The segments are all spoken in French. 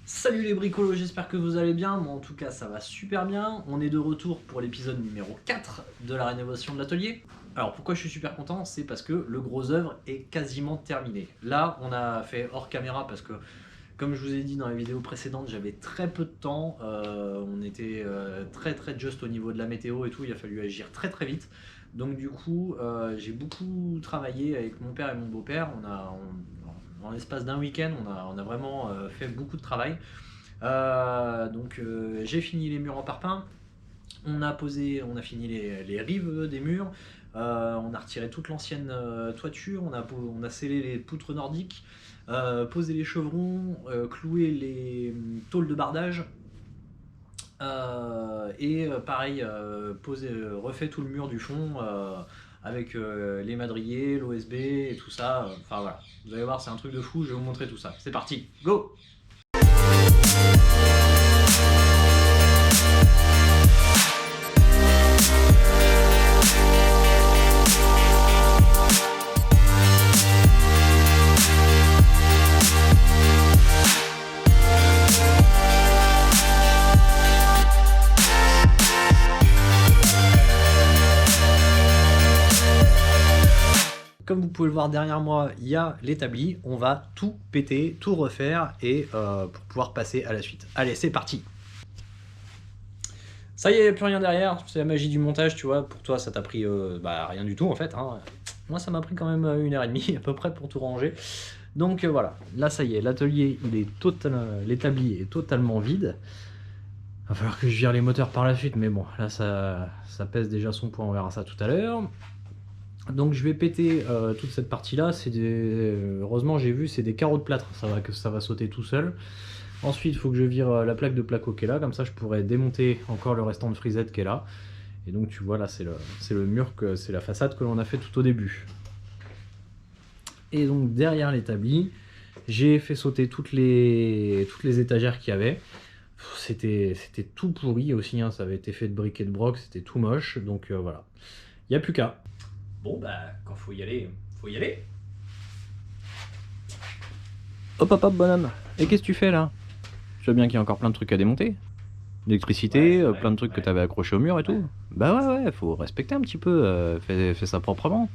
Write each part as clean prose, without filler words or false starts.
Salut les bricolos, j'espère que vous allez bien. Moi en tout cas ça va super bien. On est de retour pour l'épisode numéro 4 de la rénovation de l'atelier. Alors pourquoi je suis super content, c'est parce que le gros œuvre est quasiment terminé. Là on a fait hors caméra parce que comme je vous ai dit dans la vidéo précédente, j'avais très peu de temps. On était très juste au niveau de la météo et tout, il a fallu agir très vite. Donc du coup j'ai beaucoup travaillé avec mon père et mon beau-père. En l'espace d'un week-end, on a vraiment fait beaucoup de travail. J'ai fini les murs en parpaing, on a fini les rives des murs, on a retiré toute l'ancienne toiture, on a scellé les poutres nordiques, posé les chevrons, cloué les tôles de bardage. Pareil, refait tout le mur du fond avec les madriers, l'OSB et tout ça. Enfin voilà, vous allez voir, c'est un truc de fou, je vais vous montrer tout ça. C'est parti, go! Comme vous pouvez le voir derrière moi, il y a l'établi. On va tout péter, tout refaire et pour pouvoir passer à la suite. Allez, c'est parti! Ça y est, il n'y a plus rien derrière. C'est la magie du montage, tu vois. Pour toi, ça t'a pris rien du tout en fait. Hein. Moi, ça m'a pris quand même 1h30 à peu près pour tout ranger. Donc voilà, là ça y est, l'atelier, l'établi est totalement vide. Il va falloir que je vire les moteurs par la suite, mais bon, là ça pèse déjà son poids, on verra ça tout à l'heure. Donc je vais péter toute cette partie là, heureusement j'ai vu c'est des carreaux de plâtre, ça va sauter tout seul. Ensuite il faut que je vire la plaque de placo qui est là, comme ça je pourrais démonter encore le restant de frisette qui est là. Et donc tu vois là c'est le mur, c'est la façade que l'on a fait tout au début. Et donc derrière l'établi, j'ai fait sauter toutes les étagères qu'il y avait. C'était tout pourri aussi, hein, ça avait été fait de briques et de broc, c'était tout moche, donc voilà. Il n'y a plus qu'à. Bon bah quand faut y aller, faut y aller. Hop bonhomme. Et qu'est-ce que tu fais là? Je vois bien qu'il y a encore plein de trucs à démonter. L'électricité, ouais, plein de trucs que tu avais accrochés au mur et tout. Bah ouais, faut respecter un petit peu, fais ça proprement.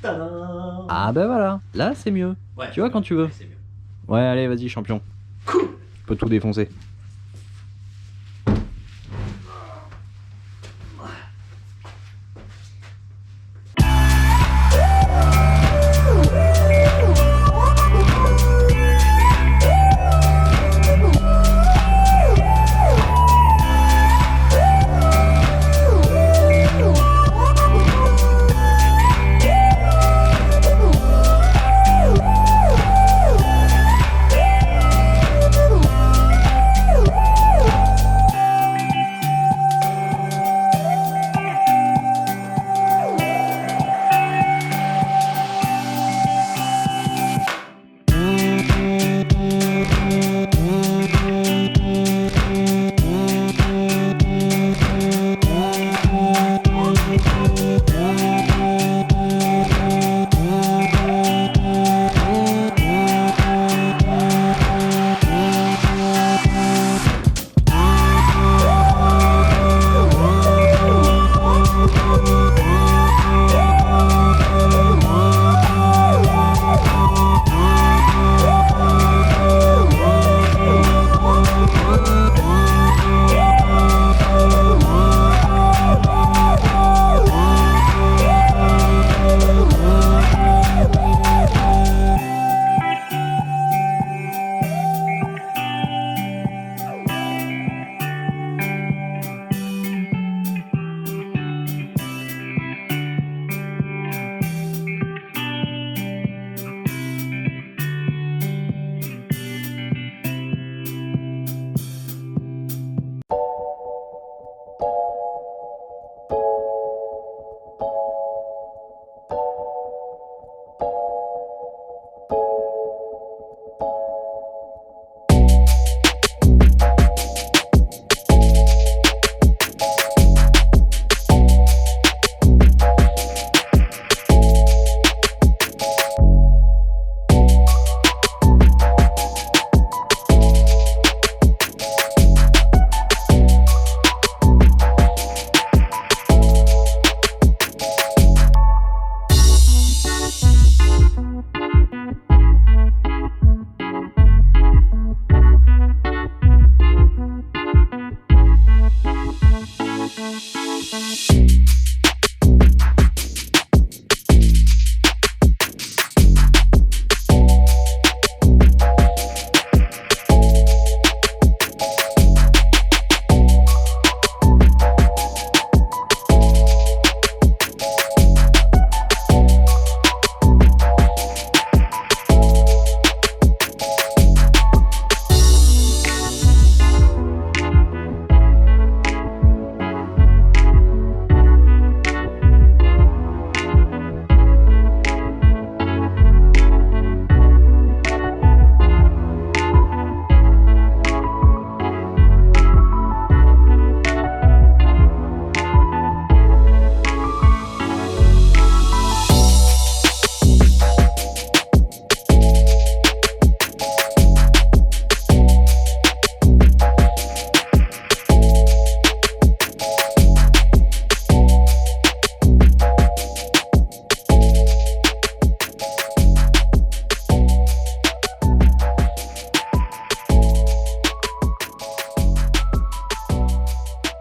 Tadam. Ah bah voilà, là c'est mieux. Ouais, tu vois quand tu veux. Ouais allez vas-y champion. Cool. Tu peux tout défoncer.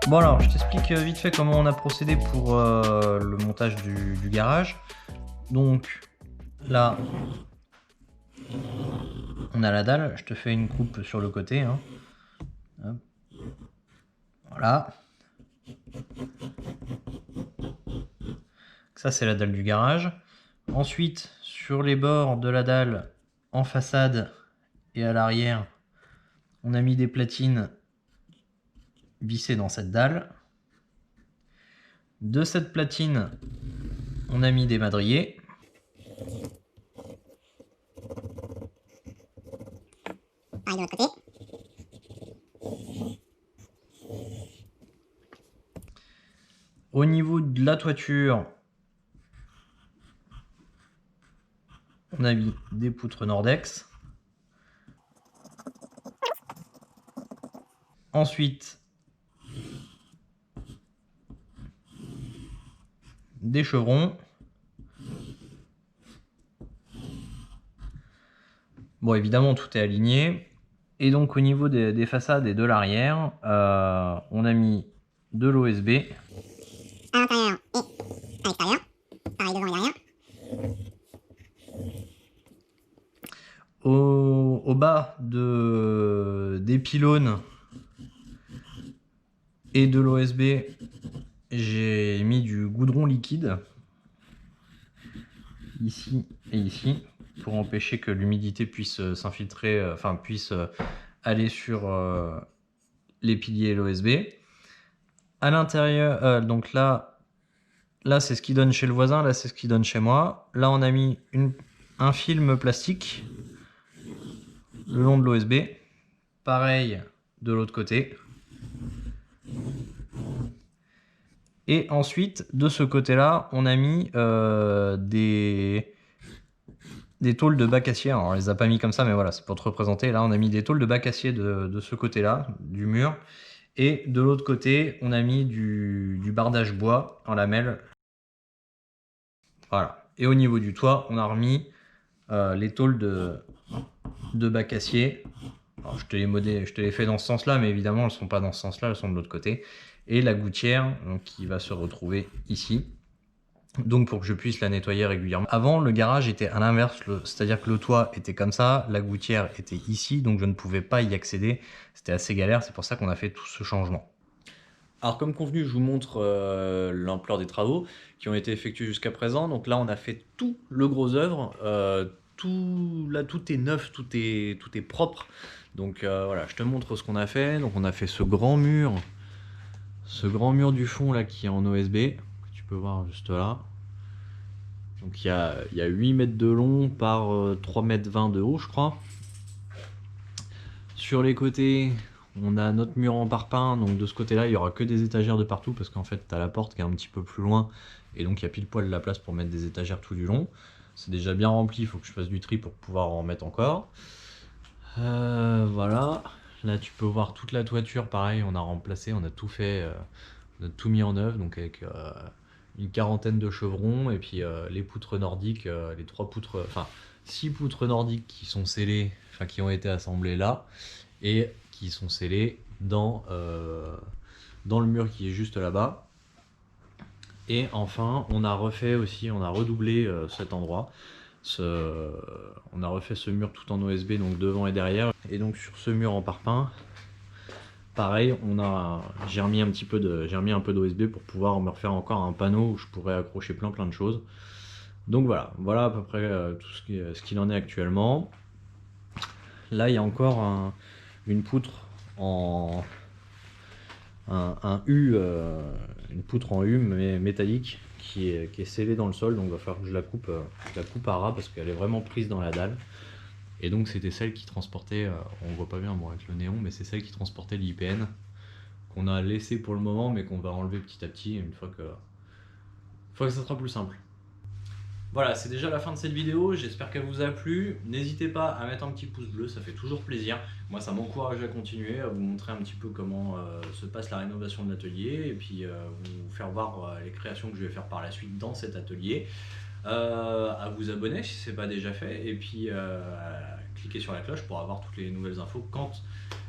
Bon alors, je t'explique vite fait comment on a procédé pour le montage du garage. Donc là, on a la dalle, je te fais une coupe sur le côté. Hein. Hop. Voilà. Ça c'est la dalle du garage. Ensuite, sur les bords de la dalle, en façade et à l'arrière, on a mis des platines vissées dans cette dalle. De cette platine, on a mis des madriers. Pareil de l'autre côté. Au niveau de la toiture, on a mis des poutres Nordex. Ensuite, des chevrons. Bon, évidemment, tout est aligné. Et donc, au niveau des façades et de l'arrière, on a mis de l'OSB. À l'intérieur et à l'extérieur. Pareil devant et derrière. Au bas des pylônes et de l'OSB, j'ai mis du goudron liquide. Ici et ici. Pour empêcher que l'humidité puisse s'infiltrer, enfin puisse aller sur les piliers et l'OSB. À l'intérieur, donc là c'est ce qui donne chez le voisin, là c'est ce qui donne chez moi. Là on a mis un film plastique le long de l'OSB. Pareil de l'autre côté. Et ensuite, de ce côté-là, on a mis des tôles de bac acier. Alors, on les a pas mis comme ça, mais voilà, c'est pour te représenter. Là, on a mis des tôles de bac acier de ce côté-là, du mur. Et de l'autre côté, on a mis du bardage bois en lamelles. Voilà. Et au niveau du toit, on a remis les tôles de bac acier. Alors, je te les fais dans ce sens-là, mais évidemment, elles ne sont pas dans ce sens-là, elles sont de l'autre côté. Et la gouttière, donc, qui va se retrouver ici. Donc pour que je puisse la nettoyer régulièrement. Avant, le garage était à l'inverse, c'est-à-dire que le toit était comme ça, la gouttière était ici, donc je ne pouvais pas y accéder. C'était assez galère, c'est pour ça qu'on a fait tout ce changement. Alors comme convenu, je vous montre l'ampleur des travaux qui ont été effectués jusqu'à présent. Donc là, on a fait tout le gros œuvre. Là, tout est neuf, tout est propre. Donc voilà, je te montre ce qu'on a fait. Donc on a fait ce grand mur du fond là qui est en OSB, que tu peux voir juste là. Donc il y a 8 mètres de long par 3 mètres 20 de haut, je crois. Sur les côtés, on a notre mur en parpaing. Donc de ce côté-là, il n'y aura que des étagères de partout parce qu'en fait, tu as la porte qui est un petit peu plus loin. Et donc il y a pile poil la place pour mettre des étagères tout du long. C'est déjà bien rempli, il faut que je fasse du tri pour pouvoir en mettre encore. Voilà. Là, tu peux voir toute la toiture, pareil, on a remplacé, on a tout fait, on a tout mis en œuvre, donc avec une quarantaine de chevrons, et puis les poutres nordiques, les 6 poutres nordiques qui sont scellées, enfin qui ont été assemblées là, et qui sont scellées dans le mur qui est juste là-bas. Et enfin, on a refait aussi, on a redoublé cet endroit. On a refait ce mur tout en OSB, donc devant et derrière. Et donc sur ce mur en parpaing, pareil, j'ai remis un peu d'OSB pour pouvoir me refaire encore un panneau où je pourrais accrocher plein de choses. Donc voilà à peu près tout ce qu'il en est actuellement. Là, il y a encore une poutre en une poutre en U mais métallique qui est scellée dans le sol, donc il va falloir que je la coupe à ras parce qu'elle est vraiment prise dans la dalle. Et donc c'était celle qui transportait, on voit pas bien bon, avec le néon, mais c'est celle qui transportait l'IPN qu'on a laissé pour le moment mais qu'on va enlever petit à petit une fois que ça sera plus simple. Voilà, c'est déjà la fin de cette vidéo, j'espère qu'elle vous a plu. N'hésitez pas à mettre un petit pouce bleu, ça fait toujours plaisir. Moi ça m'encourage à continuer, à vous montrer un petit peu comment se passe la rénovation de l'atelier et puis vous faire voir les créations que je vais faire par la suite dans cet atelier. À vous abonner si ce n'est pas déjà fait et puis cliquez sur la cloche pour avoir toutes les nouvelles infos quand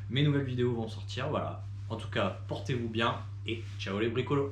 mes nouvelles vidéos vont sortir. Voilà, en tout cas portez-vous bien et ciao les bricolos.